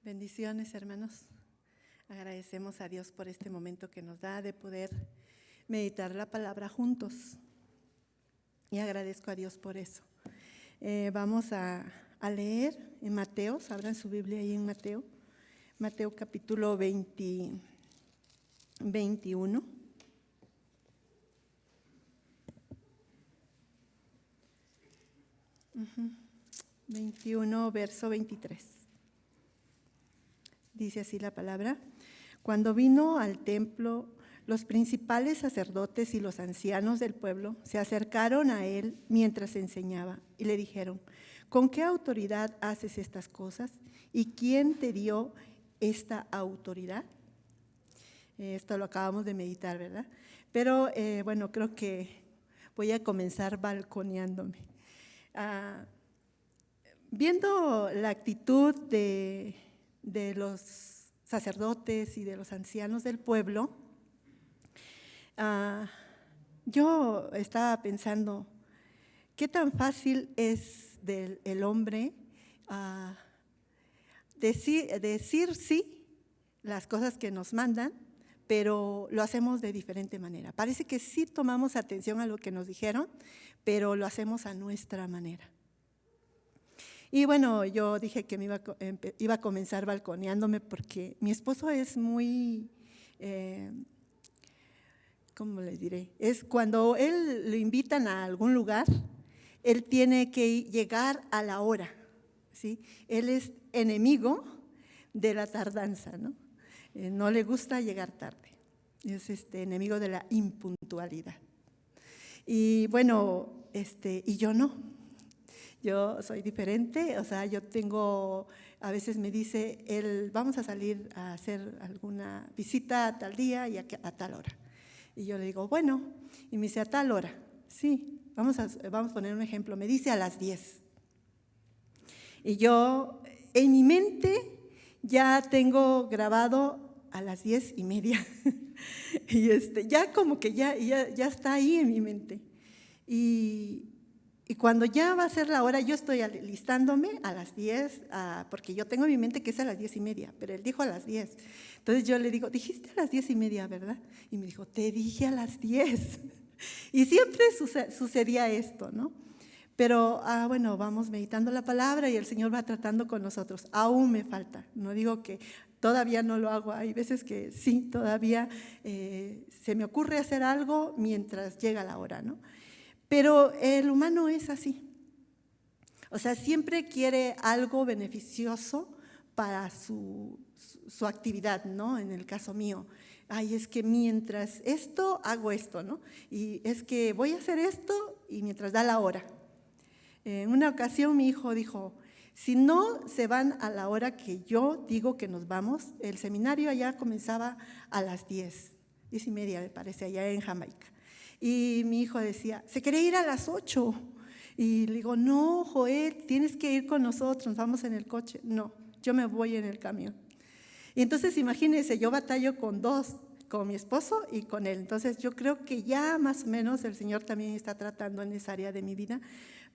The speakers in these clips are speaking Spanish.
Bendiciones, hermanos. Agradecemos a Dios por este momento que nos da de poder meditar la palabra juntos. Y agradezco a Dios por eso. Vamos a leer en Mateo, abran su Biblia ahí en Mateo. Mateo capítulo 21. 21, verso 23. Dice así la palabra: Cuando vino al templo, los principales sacerdotes y los ancianos del pueblo se acercaron a él mientras enseñaba y le dijeron: ¿Con qué autoridad haces estas cosas? ¿Y quién te dio esta autoridad? Esto lo acabamos de meditar, ¿verdad? Pero bueno, creo que voy a comenzar balconeándome. Viendo la actitud de los sacerdotes y de los ancianos del pueblo, yo estaba pensando, ¿qué tan fácil es del hombre decir sí las cosas que nos mandan, pero lo hacemos de diferente manera? Parece que sí tomamos atención a lo que nos dijeron, pero lo hacemos a nuestra manera. Y bueno, yo dije que iba a comenzar balconeándome porque mi esposo es muy, ¿cómo les diré? Es cuando él lo invitan a algún lugar, él tiene que llegar a la hora, ¿sí? Él es enemigo de la tardanza, ¿no? No le gusta llegar tarde, es enemigo de la impuntualidad. Y bueno, y yo no. Yo soy diferente, o sea, yo tengo, a veces me dice, vamos a salir a hacer alguna visita a tal día y a tal hora. Y yo le digo, bueno, y me dice, a tal hora. Sí, vamos a poner un ejemplo, me dice a las 10. Y yo, en mi mente, ya tengo grabado a las 10:30. Y ya como que ya está ahí en mi mente. Y cuando ya va a ser la hora, yo estoy alistándome a las 10, porque yo tengo en mi mente que es a las 10:30, pero él dijo a las 10. Entonces yo le digo, dijiste a las 10:30, ¿verdad? Y me dijo, te dije a las 10. Y siempre sucedía esto, ¿no? Pero bueno, vamos meditando la palabra y el Señor va tratando con nosotros. Aún me falta, no digo que todavía no lo hago, hay veces que sí, todavía se me ocurre hacer algo mientras llega la hora, ¿no? Pero el humano es así, o sea, siempre quiere algo beneficioso para su actividad, ¿no? En el caso mío, es que mientras esto, hago esto, ¿no? Y es que voy a hacer esto y mientras da la hora. En una ocasión mi hijo dijo, si no se van a la hora que yo digo que nos vamos, el seminario allá comenzaba a las 10:30 me parece, allá en Jamaica. Y mi hijo decía, se quería ir a las 8. Y le digo, no, Joel, tienes que ir con nosotros, vamos en el coche. No, yo me voy en el camión. Y entonces imagínense, yo batallo con dos, con mi esposo y con él. Entonces yo creo que ya más o menos el Señor también está tratando en esa área de mi vida.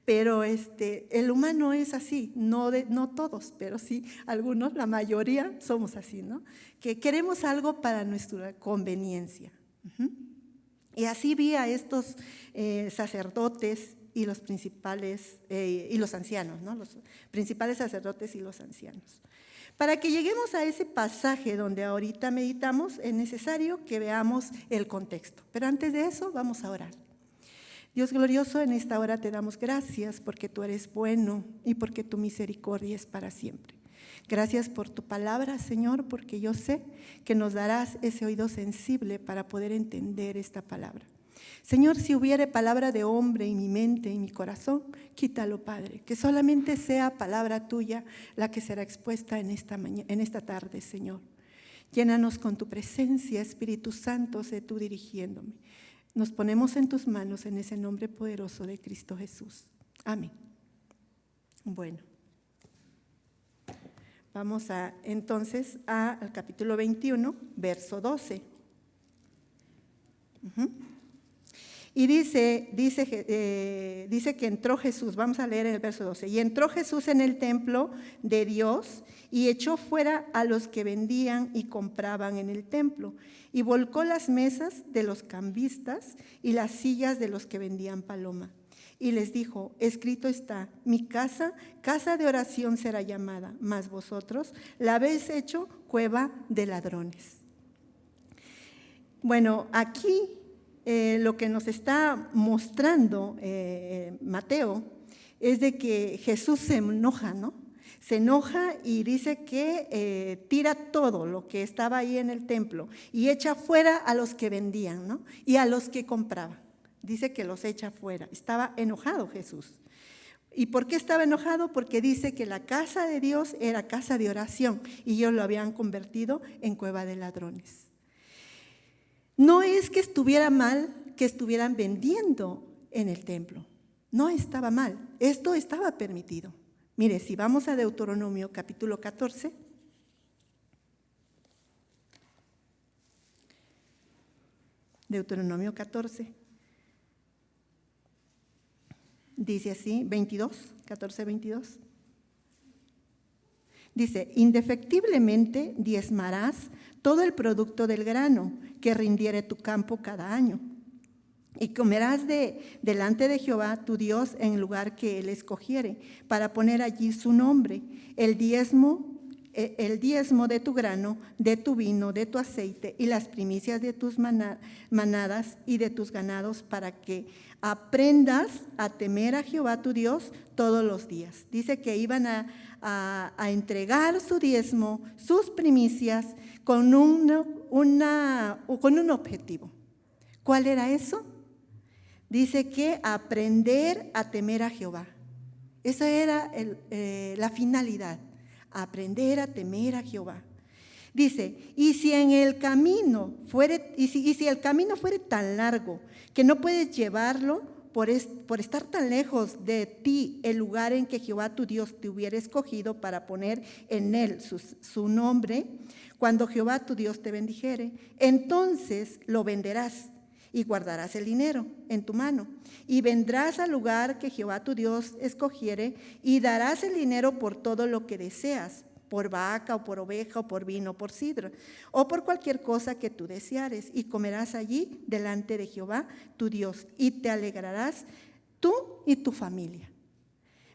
Pero el humano es así, no todos, pero sí algunos, la mayoría somos así, ¿no? Que queremos algo para nuestra conveniencia. Y así vi a estos sacerdotes y los principales, y los ancianos, ¿no? Los principales sacerdotes y los ancianos. Para que lleguemos a ese pasaje donde ahorita meditamos, es necesario que veamos el contexto. Pero antes de eso, vamos a orar. Dios glorioso, en esta hora te damos gracias porque tú eres bueno y porque tu misericordia es para siempre. Gracias por tu palabra, Señor, porque yo sé que nos darás ese oído sensible para poder entender esta palabra. Señor, si hubiere palabra de hombre en mi mente, en mi corazón, quítalo, Padre, que solamente sea palabra tuya la que será expuesta en esta tarde, Señor. Llénanos con tu presencia, Espíritu Santo, sé tú dirigiéndome. Nos ponemos en tus manos en ese nombre poderoso de Cristo Jesús. Amén. Bueno, vamos entonces al capítulo 21, verso 12. Y dice que entró Jesús, vamos a leer en el verso 12, y entró Jesús en el templo de Dios y echó fuera a los que vendían y compraban en el templo, y volcó las mesas de los cambistas y las sillas de los que vendían paloma. Y les dijo, escrito está, mi casa, casa de oración será llamada, mas vosotros la habéis hecho cueva de ladrones. Bueno, aquí lo que nos está mostrando Mateo es de que Jesús se enoja, ¿no? Se enoja y dice que tira todo lo que estaba ahí en el templo y echa fuera a los que vendían, ¿no? Y a los que compraban. Dice que los echa fuera. Estaba enojado Jesús. ¿Y por qué estaba enojado? Porque dice que la casa de Dios era casa de oración y ellos lo habían convertido en cueva de ladrones. No es que estuviera mal que estuvieran vendiendo en el templo. No estaba mal. Esto estaba permitido. Mire, si vamos a Deuteronomio capítulo 14. Deuteronomio 14. Dice así, 14, 22. Dice, indefectiblemente diezmarás todo el producto del grano que rindiere tu campo cada año. Y comerás delante de Jehová tu Dios en el lugar que él escogiere, para poner allí su nombre, el diezmo de tu grano, de tu vino, de tu aceite y las primicias de tus manadas y de tus ganados, para que aprendas a temer a Jehová tu Dios todos los días. Dice que iban a entregar su diezmo, sus primicias, con un objetivo. ¿Cuál era eso? Dice que aprender a temer a Jehová. Esa era la finalidad, aprender a temer a Jehová. Dice, y si el camino fuere tan largo que no puedes llevarlo por estar tan lejos de ti el lugar en que Jehová tu Dios te hubiera escogido para poner en él su nombre, cuando Jehová tu Dios te bendijere, entonces lo venderás y guardarás el dinero en tu mano, y vendrás al lugar que Jehová tu Dios escogiere, y darás el dinero por todo lo que deseas, por vaca o por oveja o por vino o por sidra, o por cualquier cosa que tú deseares, y comerás allí delante de Jehová tu Dios, y te alegrarás tú y tu familia.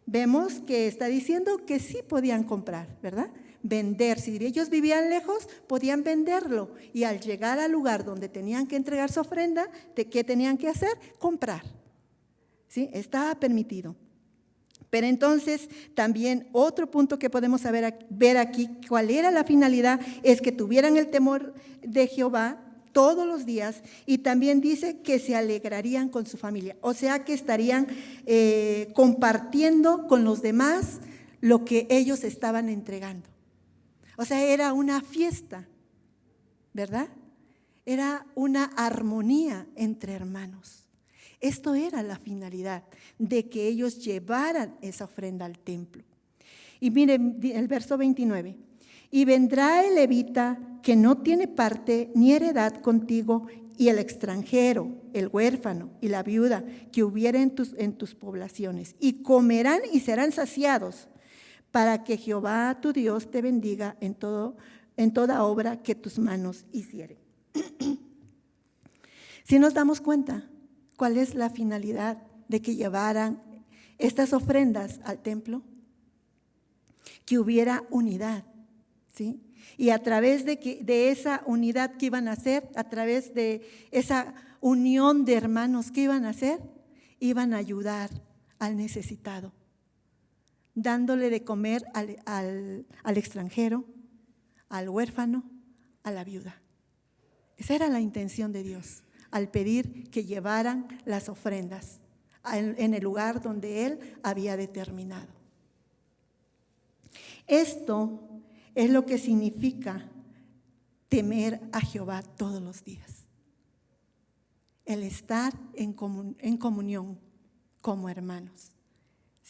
Vemos que está diciendo que sí podían comprar, ¿verdad? Vender. Si ellos vivían lejos, podían venderlo. Y al llegar al lugar donde tenían que entregar su ofrenda, ¿qué tenían que hacer? Comprar. ¿Sí? Estaba permitido. Pero entonces también otro punto que podemos ver aquí, cuál era la finalidad, es que tuvieran el temor de Jehová todos los días, y también dice que se alegrarían con su familia, o sea que estarían compartiendo con los demás lo que ellos estaban entregando. O sea, era una fiesta, ¿verdad? Era una armonía entre hermanos. Esto era la finalidad de que ellos llevaran esa ofrenda al templo. Y miren el verso 29. Y vendrá el levita que no tiene parte ni heredad contigo, y el extranjero, el huérfano y la viuda que hubiera en tus poblaciones, y comerán y serán saciados, para que Jehová tu Dios te bendiga en toda obra que tus manos hicieren. Si nos damos cuenta, ¿cuál es la finalidad de que llevaran estas ofrendas al templo? Que hubiera unidad, ¿sí? Y a través de esa unidad que iban a hacer, a través de esa unión de hermanos que iban a hacer, iban a ayudar al necesitado, dándole de comer al extranjero, al huérfano, a la viuda. Esa era la intención de Dios al pedir que llevaran las ofrendas en el lugar donde Él había determinado. Esto es lo que significa temer a Jehová todos los días. El estar en comunión como hermanos.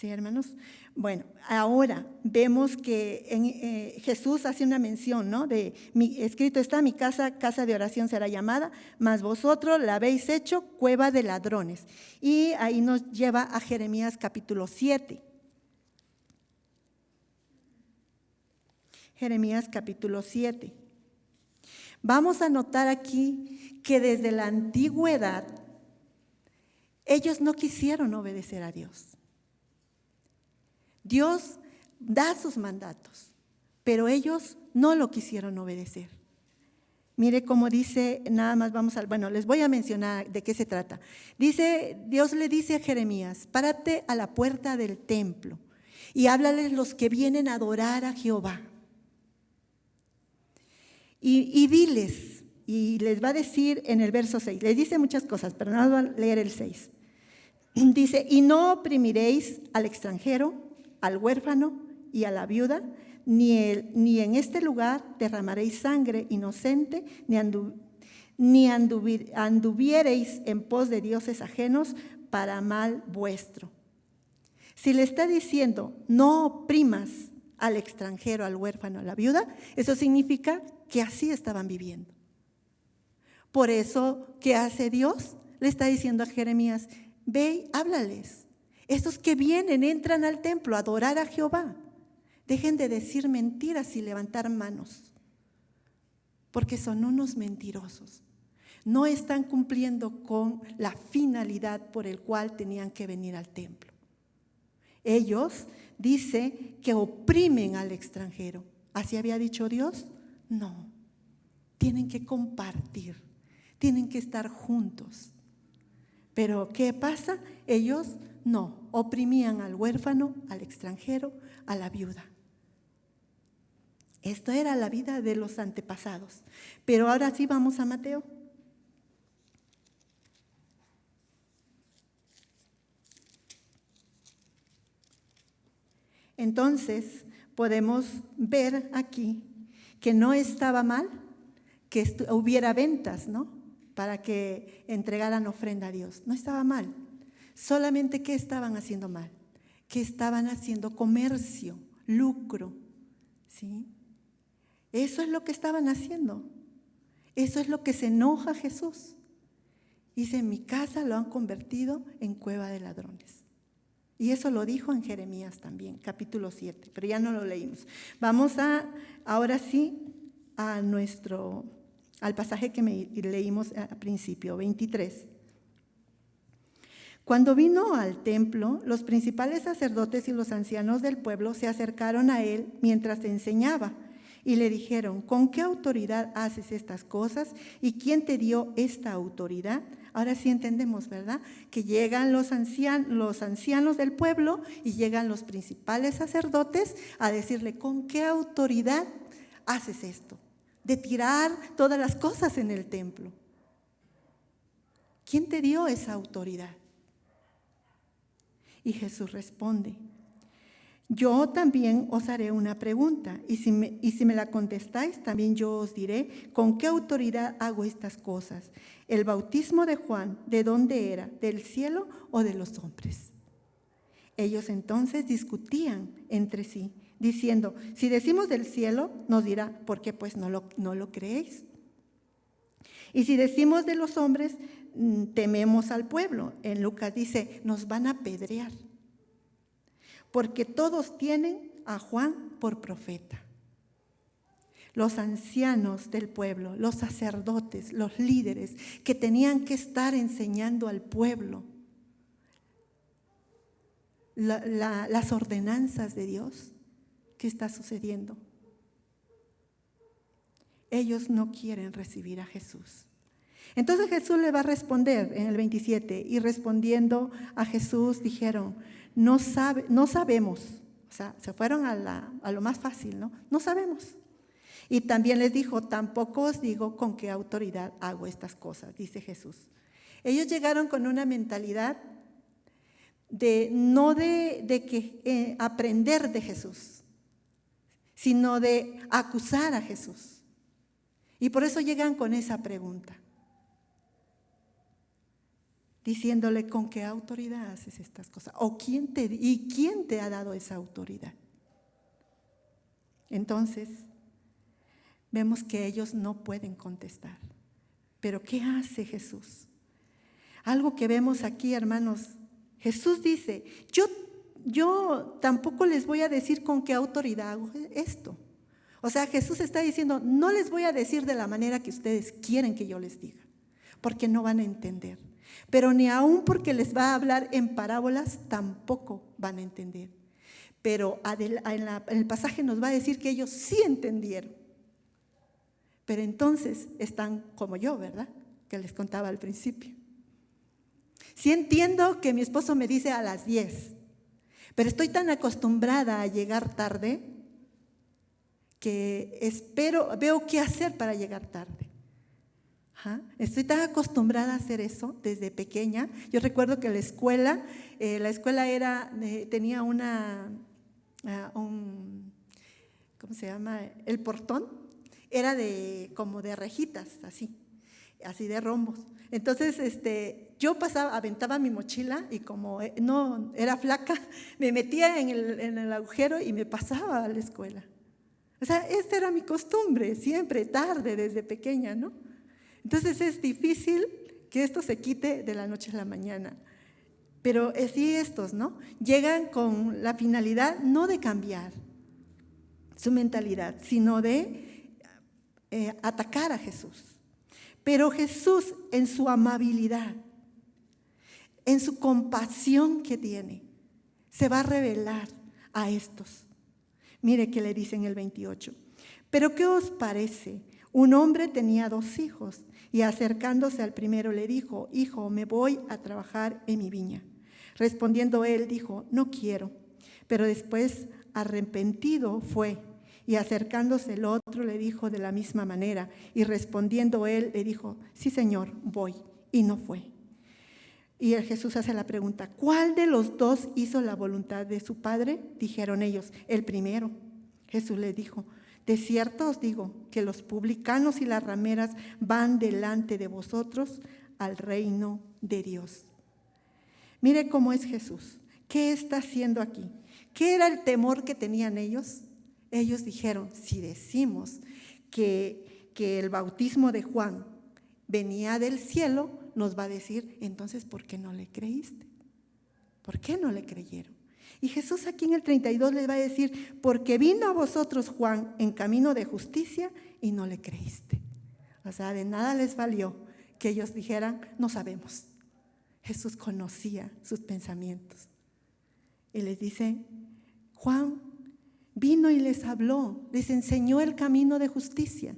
¿Sí, hermanos? Bueno, ahora vemos que Jesús hace una mención, ¿no? Escrito está, mi casa, casa de oración será llamada, mas vosotros la habéis hecho cueva de ladrones. Y ahí nos lleva a Jeremías capítulo 7. Jeremías capítulo 7. Vamos a notar aquí que desde la antigüedad ellos no quisieron obedecer a Dios. Dios da sus mandatos, pero ellos no lo quisieron obedecer. Mire cómo dice, nada más les voy a mencionar de qué se trata. Dios le dice a Jeremías, párate a la puerta del templo y háblales los que vienen a adorar a Jehová. Y diles, y les va a decir en el verso 6, les dice muchas cosas, pero nada más voy a leer el 6. Dice, y no oprimiréis al extranjero, al huérfano y a la viuda, ni en este lugar derramaréis sangre inocente, ni anduviereis en pos de dioses ajenos para mal vuestro. Si le está diciendo, no oprimas al extranjero, al huérfano, a la viuda, eso significa que así estaban viviendo. Por eso, ¿qué hace Dios? Le está diciendo a Jeremías, ve, háblales. Estos que vienen, entran al templo a adorar a Jehová. Dejen de decir mentiras y levantar manos, porque son unos mentirosos. No están cumpliendo con la finalidad por el cual tenían que venir al templo. Ellos dice que oprimen al extranjero. ¿Así había dicho Dios? No. Tienen que compartir, tienen que estar juntos. Pero ¿qué pasa? Ellos no, oprimían al huérfano, al extranjero, a la viuda. Esto era la vida de los antepasados. Pero ahora sí vamos a Mateo. Entonces, podemos ver aquí que no estaba mal que hubiera ventas, ¿no? Para que entregaran ofrenda a Dios. No estaba mal. Solamente, ¿qué estaban haciendo mal? Que estaban haciendo comercio, lucro, ¿sí? Eso es lo que estaban haciendo. Eso es lo que se enoja Jesús. Dice, en mi casa lo han convertido en cueva de ladrones. Y eso lo dijo en Jeremías también, capítulo 7, pero ya no lo leímos. Vamos ahora sí al pasaje que leímos al principio, 23. Cuando vino al templo, los principales sacerdotes y los ancianos del pueblo se acercaron a él mientras enseñaba y le dijeron, ¿con qué autoridad haces estas cosas? ¿Y quién te dio esta autoridad? Ahora sí entendemos, ¿verdad? Que llegan los ancianos del pueblo y llegan los principales sacerdotes a decirle, ¿con qué autoridad haces esto? De tirar todas las cosas en el templo. ¿Quién te dio esa autoridad? Y Jesús responde, yo también os haré una pregunta, y si me la contestáis, también yo os diré con qué autoridad hago estas cosas. ¿El bautismo de Juan, de dónde era? ¿Del cielo o de los hombres? Ellos entonces discutían entre sí, diciendo, si decimos del cielo, nos dirá, ¿por qué pues no lo creéis? Y si decimos de los hombres, tememos al pueblo. En Lucas dice, nos van a apedrear, porque todos tienen a Juan por profeta. Los ancianos del pueblo, los sacerdotes, los líderes que tenían que estar enseñando al pueblo las ordenanzas de Dios. ¿Qué está sucediendo? Ellos no quieren recibir a Jesús. Entonces Jesús le va a responder en el 27, y respondiendo a Jesús dijeron, no sabemos, o sea, se fueron a lo más fácil, ¿no? No sabemos. Y también les dijo, tampoco os digo con qué autoridad hago estas cosas, dice Jesús. Ellos llegaron con una mentalidad no de aprender de Jesús, sino de acusar a Jesús. Y por eso llegan con esa pregunta. diciéndole: ¿con qué autoridad haces estas cosas? ¿O quién te ha dado esa autoridad? Entonces, vemos que ellos no pueden contestar. Pero ¿qué hace Jesús? Algo que vemos aquí, hermanos. Jesús dice: yo tampoco les voy a decir con qué autoridad hago esto. O sea, Jesús está diciendo: no les voy a decir de la manera que ustedes quieren que yo les diga, porque no van a entender. Pero ni aún porque les va a hablar en parábolas, tampoco van a entender. Pero en el pasaje nos va a decir que ellos sí entendieron. Pero entonces están como yo, ¿verdad? Que les contaba al principio. Sí entiendo que mi esposo me dice a las 10, pero estoy tan acostumbrada a llegar tarde que veo qué hacer para llegar tarde. Estoy tan acostumbrada a hacer eso desde pequeña. Yo recuerdo que la escuela tenía ¿cómo se llama? El portón era como de rejitas, así de rombos. Entonces, yo aventaba mi mochila y como no era flaca, me metía en el agujero y me pasaba a la escuela. O sea, esta era mi costumbre, siempre tarde, desde pequeña, ¿no? Entonces es difícil que esto se quite de la noche a la mañana. Pero sí estos, ¿no? Llegan con la finalidad no de cambiar su mentalidad, sino de atacar a Jesús. Pero Jesús, en su amabilidad, en su compasión que tiene, se va a revelar a estos. Mire que le dice en el 28. ¿Pero qué os parece? Un hombre tenía 2 hijos y acercándose al primero le dijo: hijo, me voy a trabajar en mi viña. Respondiendo él, dijo: no quiero. Pero después, arrepentido, fue. Y acercándose el otro le dijo de la misma manera. Y respondiendo él, le dijo: sí, Señor, voy. Y no fue. Y Jesús hace la pregunta: ¿cuál de los 2 hizo la voluntad de su padre? Dijeron ellos: el primero. Jesús les dijo: de cierto os digo que los publicanos y las rameras van delante de vosotros al reino de Dios. Mire cómo es Jesús. ¿Qué está haciendo aquí? ¿Qué era el temor que tenían ellos? Ellos dijeron: si decimos que el bautismo de Juan venía del cielo, nos va a decir: entonces, ¿por qué no le creíste? ¿Por qué no le creyeron? Y Jesús aquí en el 32 les va a decir: porque vino a vosotros Juan en camino de justicia y no le creíste. O sea, de nada les valió que ellos dijeran: no sabemos. Jesús conocía sus pensamientos. Y les dice: Juan vino y les habló, les enseñó el camino de justicia,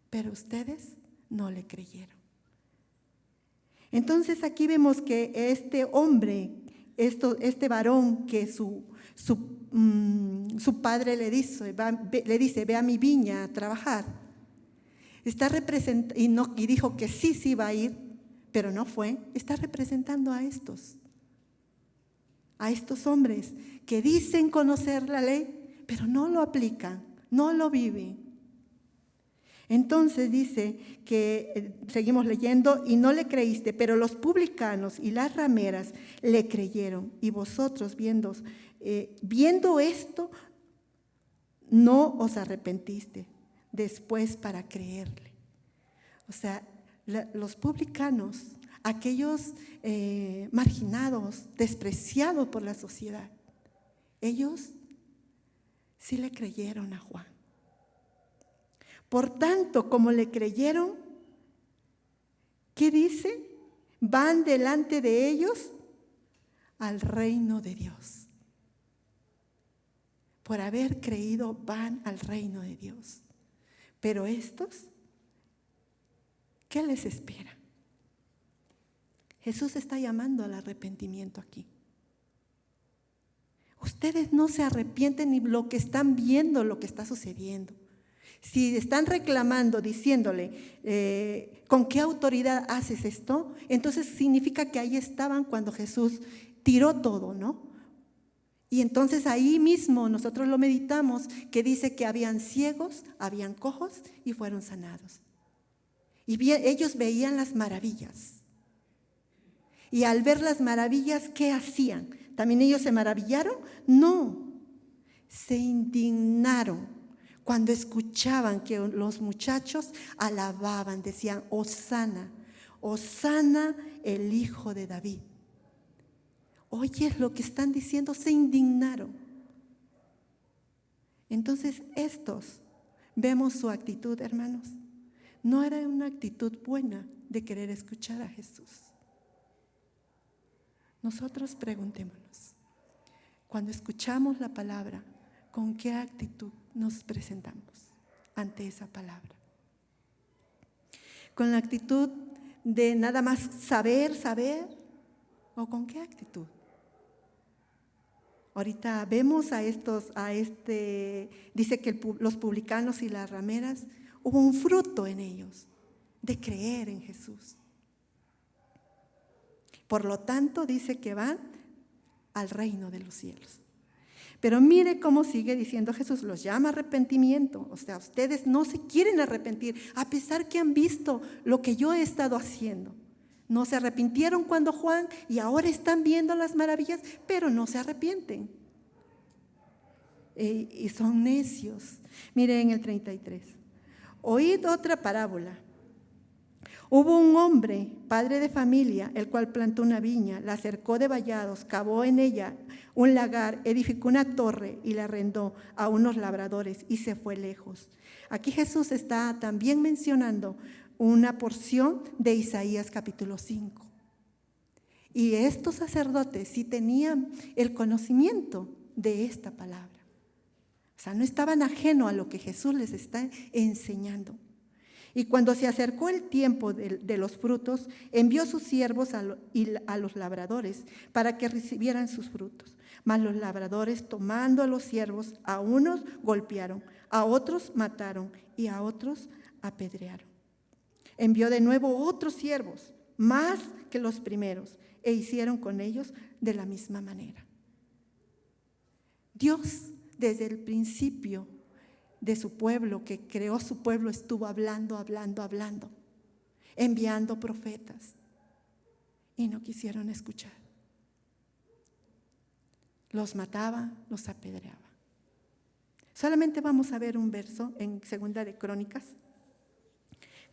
pero ustedes no le creyeron. Entonces aquí vemos que este hombre, este varón que su padre le dice: ve a mi viña a trabajar, está representando, y dijo que sí va a ir, pero no fue. Está representando a estos hombres que dicen conocer la ley, pero no lo aplican, no lo viven. Entonces dice que, seguimos leyendo: y no le creíste, pero los publicanos y las rameras le creyeron. Y vosotros viendo esto, no os arrepentiste después para creerle. O sea, los publicanos, aquellos marginados, despreciados por la sociedad, ellos sí le creyeron a Juan. Por tanto, como le creyeron, ¿qué dice? Van delante de ellos al reino de Dios. Por haber creído, van al reino de Dios. Pero estos, ¿qué les espera? Jesús está llamando al arrepentimiento aquí. Ustedes no se arrepienten ni lo que están viendo, lo que está sucediendo. Si están reclamando, diciéndole: ¿con qué autoridad haces esto? Entonces significa que ahí estaban cuando Jesús tiró todo, ¿no? Y entonces ahí mismo nosotros lo meditamos, que dice que habían ciegos, habían cojos y fueron sanados. Y ellos veían las maravillas. Y al ver las maravillas, ¿qué hacían? ¿También ellos se maravillaron? No, se indignaron cuando escuchaban que los muchachos alababan, decían, Hosana, Hosana el Hijo de David. ¿Oyes lo que están diciendo? Se indignaron. Entonces estos, vemos su actitud, hermanos. No era una actitud buena de querer escuchar a Jesús. Nosotros preguntémonos, cuando escuchamos la palabra, ¿con qué actitud nos presentamos ante esa palabra? ¿Con la actitud de nada más saber? ¿O con qué actitud? Ahorita vemos dice que los publicanos y las rameras, hubo un fruto en ellos de creer en Jesús. Por lo tanto, dice que van al reino de los cielos. Pero mire cómo sigue diciendo Jesús, los llama arrepentimiento. O sea, ustedes no se quieren arrepentir, a pesar que han visto lo que yo he estado haciendo. No se arrepintieron cuando Juan y ahora están viendo las maravillas, pero no se arrepienten. Y son necios. Miren el 33. Oíd otra parábola. Hubo un hombre, padre de familia, el cual plantó una viña, la cercó de vallados, cavó en ella un lagar, edificó una torre y la arrendó a unos labradores y se fue lejos. Aquí Jesús está también mencionando una porción de Isaías capítulo 5. Y estos sacerdotes sí tenían el conocimiento de esta palabra. O sea, no estaban ajenos a lo que Jesús les está enseñando. Y cuando se acercó el tiempo de los frutos, envió sus siervos a los labradores para que recibieran sus frutos. Mas los labradores, tomando a los siervos, a unos golpearon, a otros mataron y a otros apedrearon. Envió de nuevo otros siervos, más que los primeros, e hicieron con ellos de la misma manera. Dios, desde el principio de su pueblo, que creó su pueblo, estuvo hablando, enviando profetas, y no quisieron escuchar. Los mataba, los apedreaba. Solamente vamos a ver un verso en 2 de Crónicas,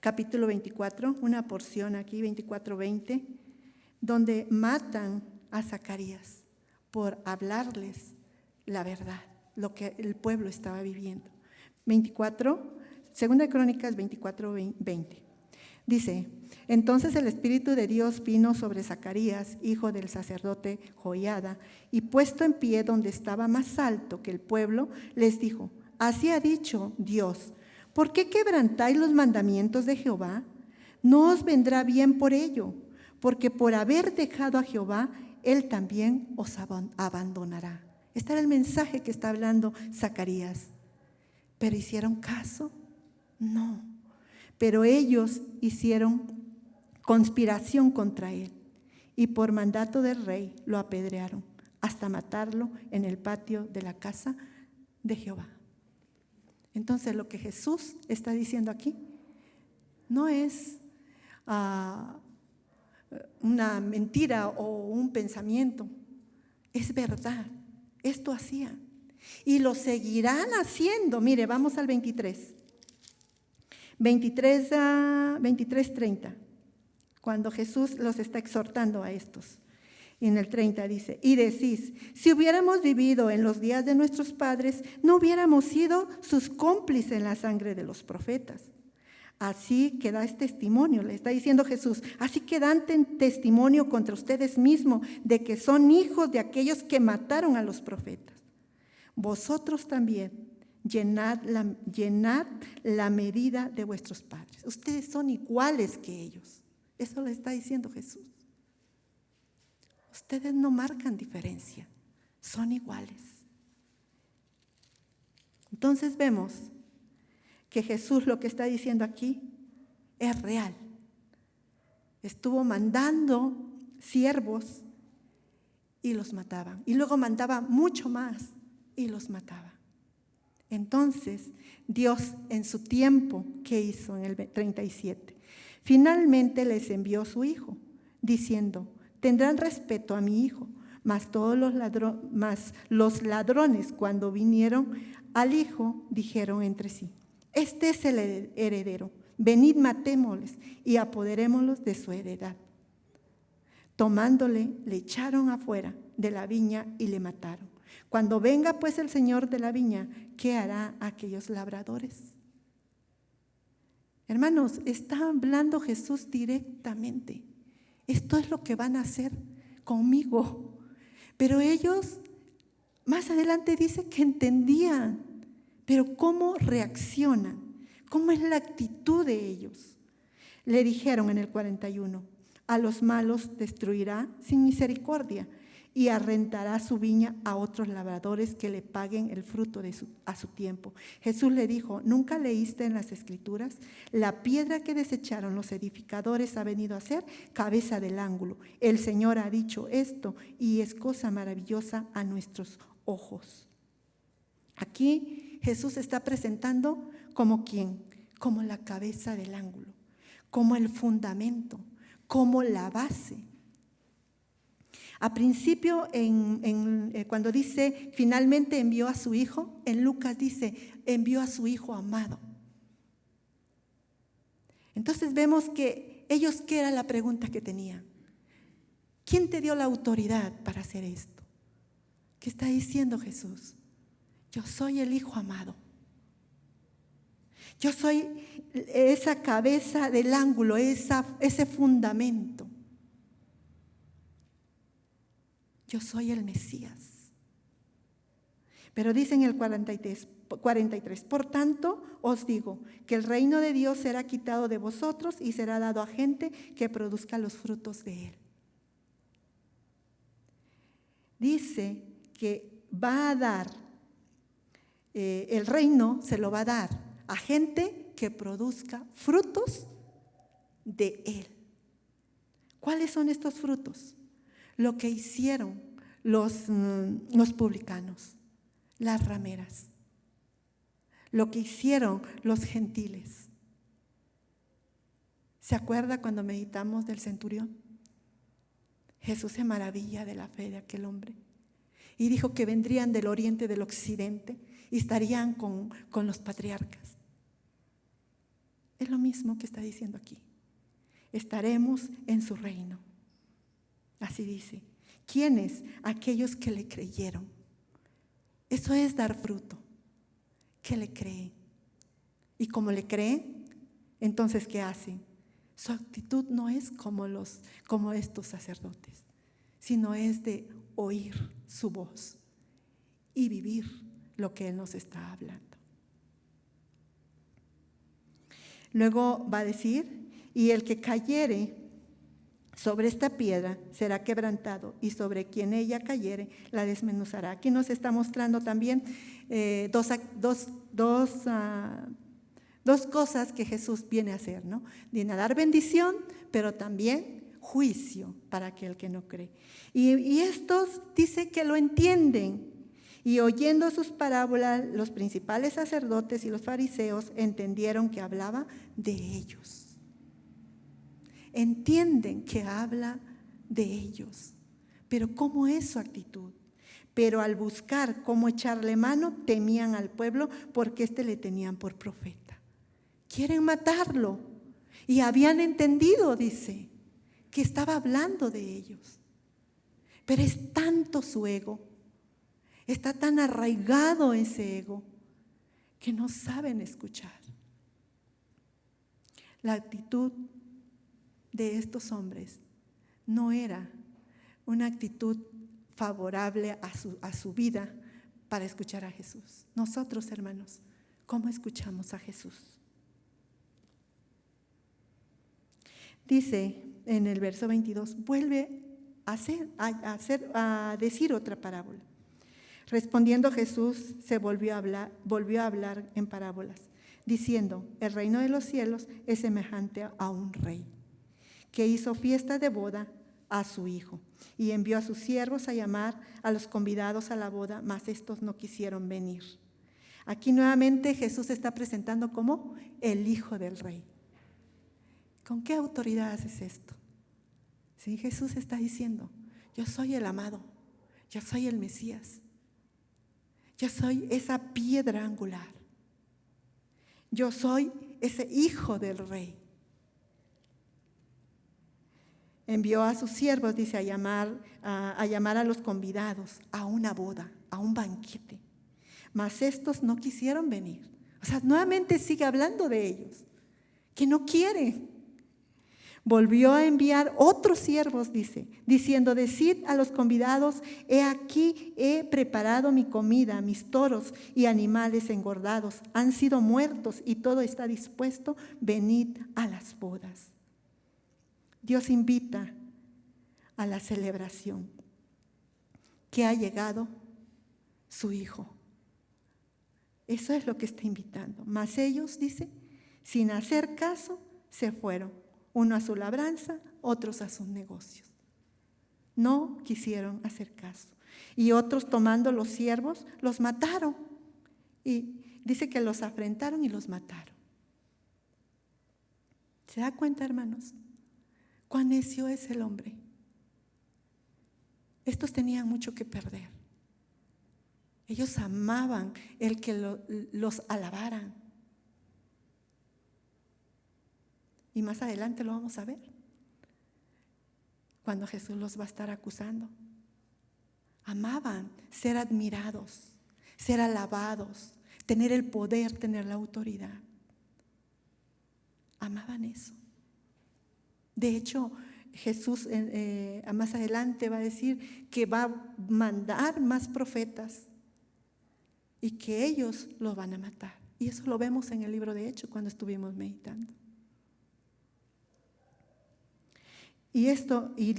capítulo 24, una porción aquí, 24:20, donde matan a Zacarías por hablarles la verdad, lo que el pueblo estaba viviendo. 2 de Crónicas 24:20. Dice, entonces el Espíritu de Dios vino sobre Zacarías, hijo del sacerdote Joiada, y puesto en pie donde estaba más alto que el pueblo, les dijo, así ha dicho Dios, ¿por qué quebrantáis los mandamientos de Jehová? No os vendrá bien por ello, porque por haber dejado a Jehová, Él también os abandonará. Este era el mensaje que está hablando Zacarías. ¿Pero hicieron caso? No. Pero ellos hicieron conspiración contra él y por mandato del rey lo apedrearon hasta matarlo en el patio de la casa de Jehová. Entonces lo que Jesús está diciendo aquí no es una mentira o un pensamiento, es verdad. Esto hacían y lo seguirán haciendo. Mire, vamos al 23:30, cuando Jesús los está exhortando a estos. Y en el 30 dice, y decís, si hubiéramos vivido en los días de nuestros padres, no hubiéramos sido sus cómplices en la sangre de los profetas. Así que dais testimonio, le está diciendo Jesús, así que dan testimonio contra ustedes mismos de que son hijos de aquellos que mataron a los profetas. Vosotros también llenad la medida de vuestros padres. Ustedes son iguales que ellos. Eso le está diciendo Jesús. Ustedes no marcan diferencia, son iguales. Entonces vemos que Jesús lo que está diciendo aquí es real. Estuvo mandando siervos y los mataban. Y luego mandaba mucho más y los mataba. Entonces, Dios en su tiempo, ¿qué hizo en el 37? Finalmente les envió su Hijo, diciendo, tendrán respeto a mi hijo. Mas los ladrones, cuando vinieron al hijo, dijeron entre sí: este es el heredero, venid, matémosles y apoderémoslos de su heredad. Tomándole, le echaron afuera de la viña y le mataron. Cuando venga pues el señor de la viña, ¿qué hará a aquellos labradores? Hermanos, está hablando Jesús directamente. Esto es lo que van a hacer conmigo. Pero ellos, más adelante dice que entendían, pero ¿cómo reaccionan? ¿Cómo es la actitud de ellos? Le dijeron en el 41, a los malos destruirá sin misericordia y arrendará su viña a otros labradores que le paguen el fruto a su tiempo. Jesús le dijo: ¿nunca leíste en las Escrituras? La piedra que desecharon los edificadores ha venido a ser cabeza del ángulo. El Señor ha dicho esto y es cosa maravillosa a nuestros ojos. Aquí Jesús está presentando como ¿quién? Como la cabeza del ángulo, como el fundamento, como la base. A principio, cuando dice finalmente envió a su hijo, en Lucas dice envió a su hijo amado. Entonces vemos que ellos, ¿qué era la pregunta que tenían? ¿Quién te dio la autoridad para hacer esto? ¿Qué está diciendo Jesús? Yo soy el hijo amado. Yo soy esa cabeza del ángulo, ese fundamento. Yo soy el Mesías. Pero dice en el 43, por tanto os digo que el reino de Dios será quitado de vosotros y será dado a gente que produzca los frutos de él. Dice que va a dar, el reino se lo va a dar a gente que produzca frutos de él. ¿Cuáles son estos frutos? Lo que hicieron los publicanos, las rameras, lo que hicieron los gentiles. ¿Se acuerda cuando meditamos del centurión? Jesús se maravilla de la fe de aquel hombre y dijo que vendrían del oriente y del occidente y estarían con los patriarcas. Es lo mismo que está diciendo aquí. Estaremos en su reino. Así dice. ¿Quiénes? Aquellos que le creyeron. Eso es dar fruto. Que le creen. Y como le creen, entonces ¿qué hacen? Su actitud no es como estos sacerdotes, sino es de oír su voz y vivir lo que Él nos está hablando. Luego va a decir: y el que cayere sobre esta piedra será quebrantado, y sobre quien ella cayere la desmenuzará. Aquí nos está mostrando también dos cosas que Jesús viene a hacer, ¿no? Viene a dar bendición, pero también juicio para aquel que no cree. Y estos dice que lo entienden. Y oyendo sus parábolas, los principales sacerdotes y los fariseos entendieron que hablaba de ellos. Entienden que habla de ellos, pero ¿cómo es su actitud? Pero al buscar cómo echarle mano, temían al pueblo porque le tenían por profeta. Quieren matarlo. Y habían entendido, dice, que estaba hablando de ellos. Pero es tanto su ego, está tan arraigado ese ego, que no saben escuchar. La actitud de estos hombres no era una actitud favorable a su vida para escuchar a Jesús. Nosotros, hermanos, ¿cómo escuchamos a Jesús? Dice en el verso 22, vuelve a decir otra parábola. Respondiendo Jesús, se volvió a hablar en parábolas, diciendo: el reino de los cielos es semejante a un rey que hizo fiesta de boda a su hijo y envió a sus siervos a llamar a los convidados a la boda, mas estos no quisieron venir. Aquí nuevamente Jesús se está presentando como el hijo del rey. ¿Con qué autoridad haces esto? Sí, Jesús está diciendo, yo soy el amado, yo soy el Mesías, yo soy esa piedra angular, yo soy ese hijo del rey. Envió a sus siervos, dice, a llamar a los convidados a una boda, a un banquete. Mas estos no quisieron venir. O sea, nuevamente sigue hablando de ellos, que no quieren. Volvió a enviar otros siervos, dice, diciendo, decid a los convidados, he aquí, he preparado mi comida, mis toros y animales engordados han sido muertos y todo está dispuesto, venid a las bodas. Dios invita a la celebración, que ha llegado su Hijo. Eso es lo que está invitando. Mas ellos, dice, sin hacer caso, se fueron. Uno a su labranza, otros a sus negocios. No quisieron hacer caso. Y otros, tomando los siervos, los mataron. Y dice que los afrentaron y los mataron. ¿Se da cuenta, hermanos? ¿Cuán necio es el hombre? Estos tenían mucho que perder. Ellos amaban el que los alabaran. Y más adelante lo vamos a ver, cuando Jesús los va a estar acusando. Amaban ser admirados, ser alabados, tener el poder, tener la autoridad. Amaban eso. De hecho, Jesús más adelante va a decir que va a mandar más profetas y que ellos los van a matar. Y eso lo vemos en el libro de Hechos cuando estuvimos meditando. Y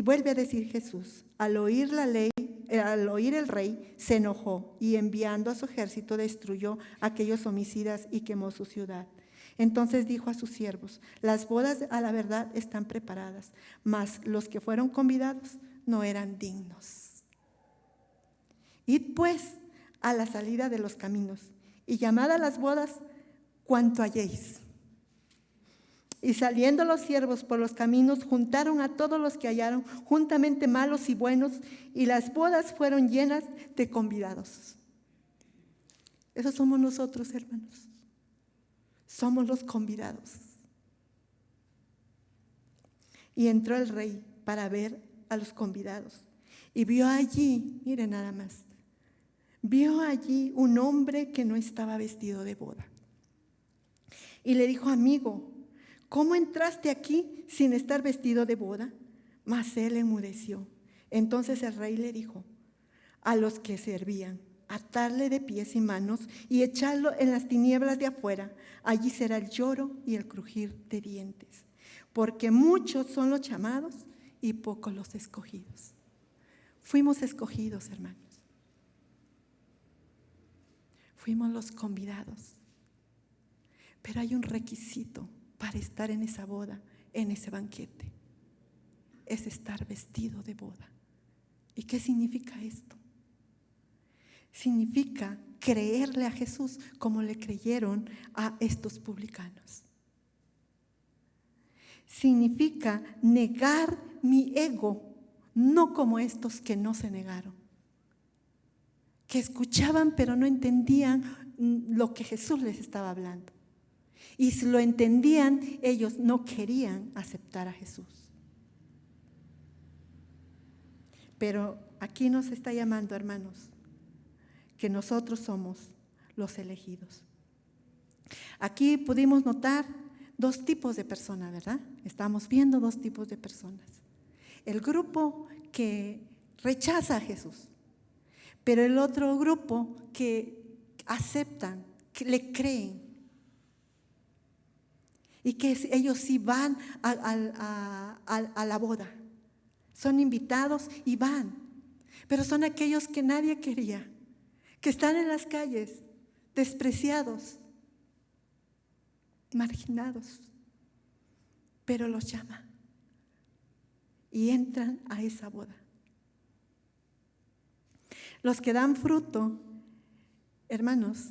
vuelve a decir Jesús, al oír el rey, se enojó y enviando a su ejército destruyó a aquellos homicidas y quemó su ciudad. Entonces dijo a sus siervos, las bodas a la verdad están preparadas, mas los que fueron convidados no eran dignos. Id pues a la salida de los caminos y llamad a las bodas cuanto halléis. Y saliendo los siervos por los caminos, juntaron a todos los que hallaron, juntamente malos y buenos, y las bodas fueron llenas de convidados. Esos somos nosotros, hermanos. Somos los convidados. Y entró el rey para ver a los convidados. Y vio allí, mire nada más, vio allí un hombre que no estaba vestido de boda. Y le dijo, amigo, ¿cómo entraste aquí sin estar vestido de boda? Mas él enmudeció. Entonces el rey le dijo a los que servían, atarle de pies y manos y echarlo en las tinieblas de afuera. Allí será el lloro y el crujir de dientes, porque muchos son los llamados y pocos los escogidos. Fuimos escogidos, hermanos. Fuimos los convidados. Pero hay un requisito para estar en esa boda, en ese banquete. Es estar vestido de boda. ¿Y qué significa esto? Significa creerle a Jesús como le creyeron a estos publicanos. Significa negar mi ego, no como estos que no se negaron, que escuchaban pero no entendían lo que Jesús les estaba hablando. Y si lo entendían, ellos no querían aceptar a Jesús. Pero aquí nos está llamando, hermanos, que nosotros somos los elegidos. Aquí pudimos notar dos tipos de personas, ¿verdad? Estamos viendo dos tipos de personas. El grupo que rechaza a Jesús, pero el otro grupo que aceptan, que le creen. Y que ellos sí van a la boda. Son invitados y van. Pero son aquellos que nadie quería, que están en las calles, despreciados, marginados. Pero los llama y entran a esa boda. Los que dan fruto, hermanos,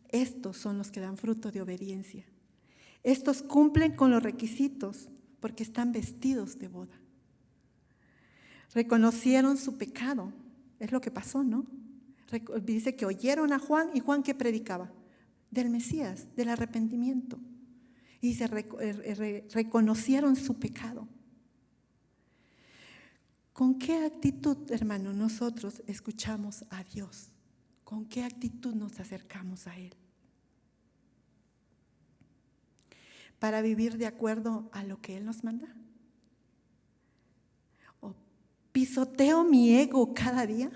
estos son los que dan fruto de obediencia. Estos cumplen con los requisitos porque están vestidos de boda. Reconocieron su pecado. Es lo que pasó, ¿no? Dice que oyeron a Juan, y Juan, ¿qué predicaba? Del Mesías, del arrepentimiento. Y se reconocieron su pecado. ¿Con qué actitud, hermano, nosotros escuchamos a Dios? ¿Con qué actitud nos acercamos a Él? ¿Para vivir de acuerdo a lo que Él nos manda? ¿O pisoteo mi ego cada día?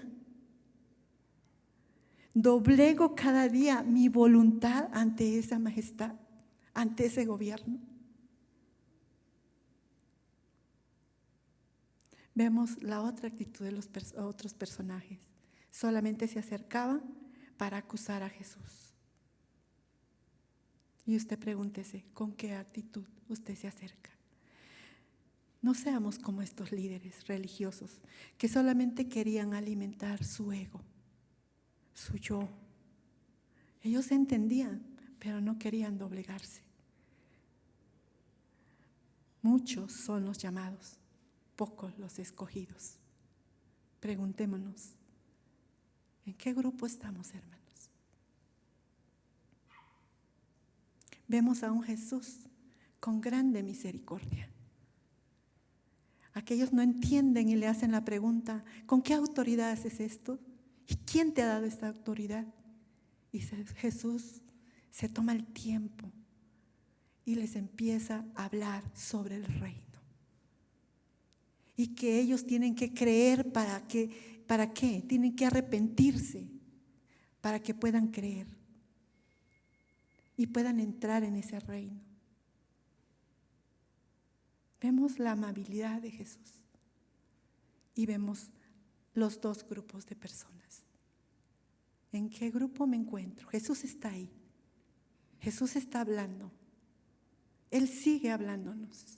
¿Doblego cada día mi voluntad ante esa majestad, ante ese gobierno? Vemos la otra actitud de los otros personajes. Solamente se acercaban para acusar a Jesús. Y usted pregúntese, ¿con qué actitud usted se acerca? No seamos como estos líderes religiosos que solamente querían alimentar su ego, su yo. Ellos entendían, pero no querían doblegarse. Muchos son los llamados, pocos los escogidos. Preguntémonos, ¿en qué grupo estamos, hermanos? Vemos a un Jesús con grande misericordia. Aquellos no entienden y le hacen la pregunta, ¿con qué autoridad haces esto? ¿Y quién te ha dado esta autoridad? Y Jesús se toma el tiempo y les empieza a hablar sobre el reino. Y que ellos tienen que creer ¿para qué? Tienen que arrepentirse para que puedan creer y puedan entrar en ese reino. Vemos la amabilidad de Jesús y vemos los dos grupos de personas. ¿En qué grupo me encuentro? Jesús está ahí. Jesús está hablando. Él sigue hablándonos.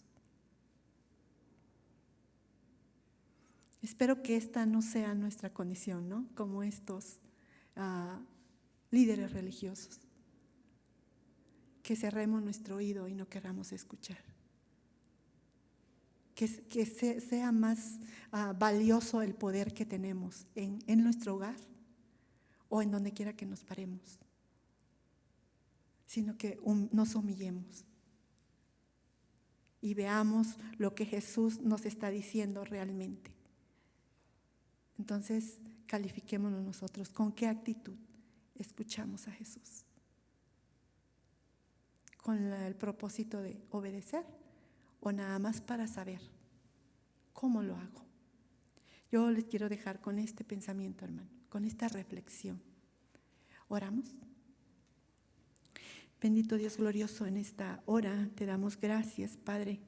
Espero que esta no sea nuestra condición, ¿no? Como estos líderes religiosos. Que cerremos nuestro oído y no queramos escuchar. Que sea más valioso el poder que tenemos en nuestro hogar o en donde quiera que nos paremos, sino que nos humillemos y veamos lo que Jesús nos está diciendo realmente. Entonces, califiquémonos nosotros. ¿Con qué actitud escuchamos a Jesús? ¿Con el propósito de obedecer o nada más para saber cómo lo hago? Yo les quiero dejar con este pensamiento, hermano, con esta reflexión. ¿Oramos? Bendito Dios glorioso, en esta hora te damos gracias, Padre,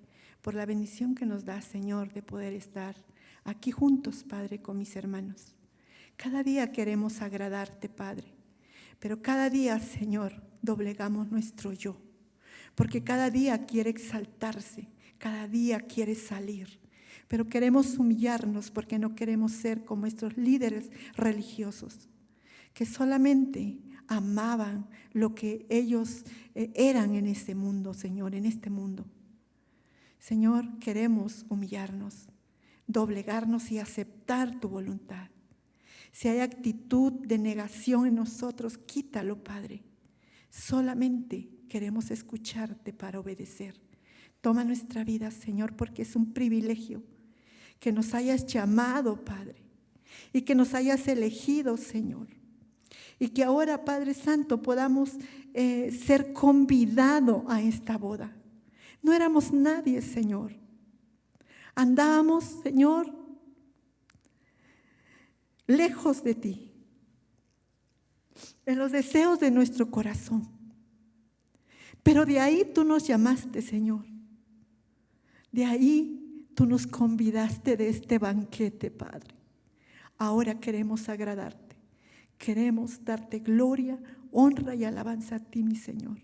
por la bendición que nos da, Señor, de poder estar aquí juntos, Padre, con mis hermanos. Cada día queremos agradarte, Padre, pero cada día, Señor, doblegamos nuestro yo, porque cada día quiere exaltarse, cada día quiere salir, pero queremos humillarnos porque no queremos ser como estos líderes religiosos que solamente amaban lo que ellos eran en este mundo, Señor, en este mundo. Señor, queremos humillarnos, doblegarnos y aceptar tu voluntad. Si hay actitud de negación en nosotros, quítalo, Padre. Solamente queremos escucharte para obedecer. Toma nuestra vida, Señor, porque es un privilegio que nos hayas llamado, Padre, y que nos hayas elegido, Señor. Y que ahora, Padre Santo, podamos ser convidados a esta boda. No éramos nadie, Señor. Andábamos, Señor, lejos de ti, en los deseos de nuestro corazón. Pero de ahí tú nos llamaste, Señor. De ahí tú nos convidaste de este banquete, Padre. Ahora queremos agradarte. Queremos darte gloria, honra y alabanza a ti, mi Señor.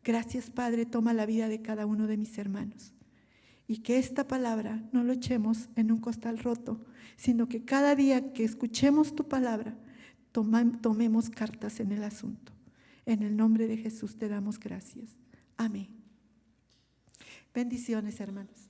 Gracias, Padre, toma la vida de cada uno de mis hermanos. Y que esta palabra no lo echemos en un costal roto, sino que cada día que escuchemos tu palabra, tomemos cartas en el asunto. En el nombre de Jesús te damos gracias. Amén. Bendiciones, hermanos.